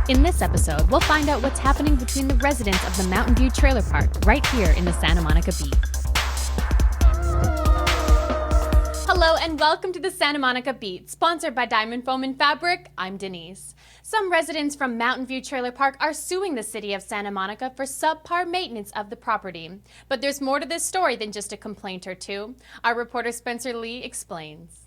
In this episode, we'll find out what's happening between the residents of the Mountain View Trailer Park right here in the Santa Monica Beat. Hello and welcome to the Santa Monica Beat, sponsored by Diamond Foam and Fabric. I'm Denise. Some residents from Mountain View Trailer Park are suing the city of Santa Monica for subpar maintenance of the property. But there's more to this story than just a complaint or two. Our reporter Spencer Lee explains.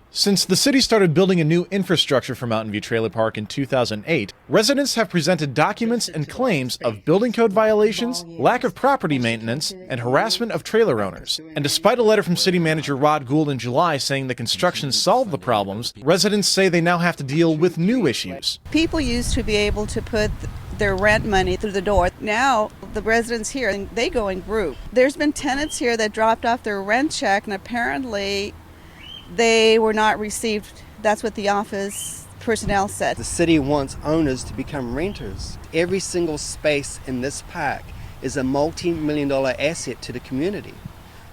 Since the city started building a new infrastructure for Mountain View Trailer Park in 2008, residents have presented documents and claims of building code violations, lack of property maintenance, and harassment of trailer owners. And despite a letter from City Manager Rod Gould in July saying the construction solved the problems, residents say they now have to deal with new issues. People used to be able to put their rent money through the door. Now, the residents here, they go in group. There's been tenants here that dropped off their rent check, and apparently they were not received. That's what the office personnel said. The city wants owners to become renters. Every single space in this park is a multi-million-dollar asset to the community.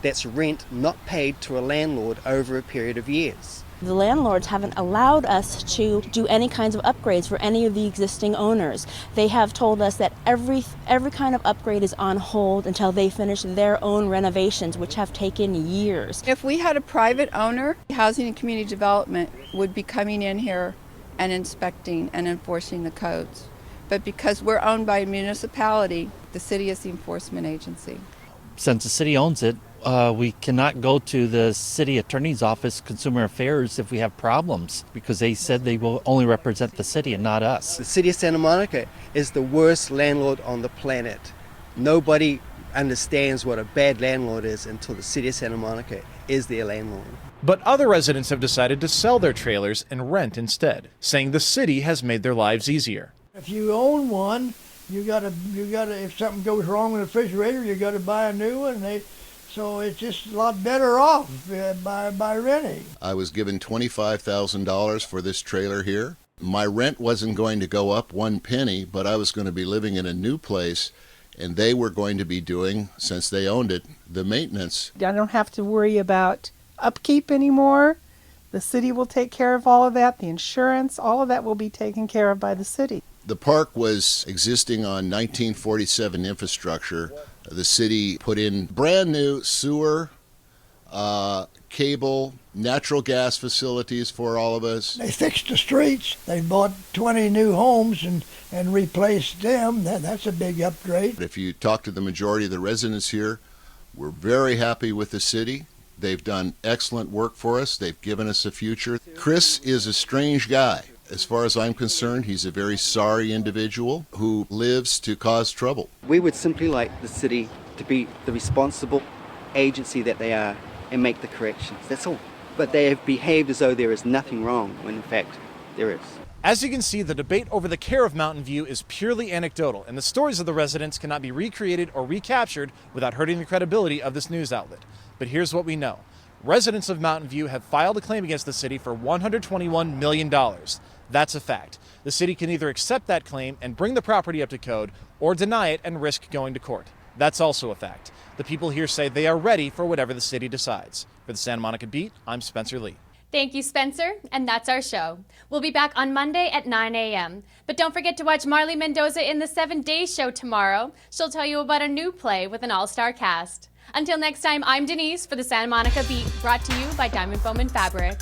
That's rent not paid to a landlord over a period of years. The landlords haven't allowed us to do any kinds of upgrades for any of the existing owners. They have told us that every kind of upgrade is on hold until they finish their own renovations, which have taken years. If we had a private owner, Housing and Community Development would be coming in here and inspecting and enforcing the codes. But because we're owned by a municipality, the city is the enforcement agency. Since the city owns it, we cannot go to the city attorney's office, Consumer Affairs, if we have problems, because they said they will only represent the city and not us. The city of Santa Monica is the worst landlord on the planet. Nobody understands what a bad landlord is until the city of Santa Monica is their landlord. But other residents have decided to sell their trailers and rent instead, saying the city has made their lives easier. If you own one, you gotta. If something goes wrong with the refrigerator, you gotta buy a new one. So it's just a lot better off by renting. I was given $25,000 for this trailer here. My rent wasn't going to go up one penny, but I was going to be living in a new place, and they were going to be doing, since they owned it, the maintenance. I don't have to worry about upkeep anymore. The city will take care of all of that. The insurance, all of that will be taken care of by the city. The park was existing on 1947 infrastructure. The city put in brand new sewer, cable, natural gas facilities for all of us. They fixed the streets. They bought 20 new homes and replaced them. That's a big upgrade. If you talk to the majority of the residents here, we're very happy with the city. They've done excellent work for us. They've given us a future. Chris is a strange guy. As far as I'm concerned, he's a very sorry individual who lives to cause trouble. We would simply like the city to be the responsible agency that they are and make the corrections. That's all. But they have behaved as though there is nothing wrong when in fact there is. As you can see, the debate over the care of Mountain View is purely anecdotal, and the stories of the residents cannot be recreated or recaptured without hurting the credibility of this news outlet. But here's what we know. Residents of Mountain View have filed a claim against the city for $121 million. That's a fact. The city can either accept that claim and bring the property up to code, or deny it and risk going to court. That's also a fact. The people here say they are ready for whatever the city decides. For the Santa Monica Beat, I'm Spencer Lee. Thank you, Spencer, and that's our show. We'll be back on Monday at 9 a.m. But don't forget to watch Marley Mendoza in the 7 Days Show tomorrow. She'll tell you about a new play with an all-star cast. Until next time, I'm Denise for the Santa Monica Beat, brought to you by Diamond Foam and Fabric.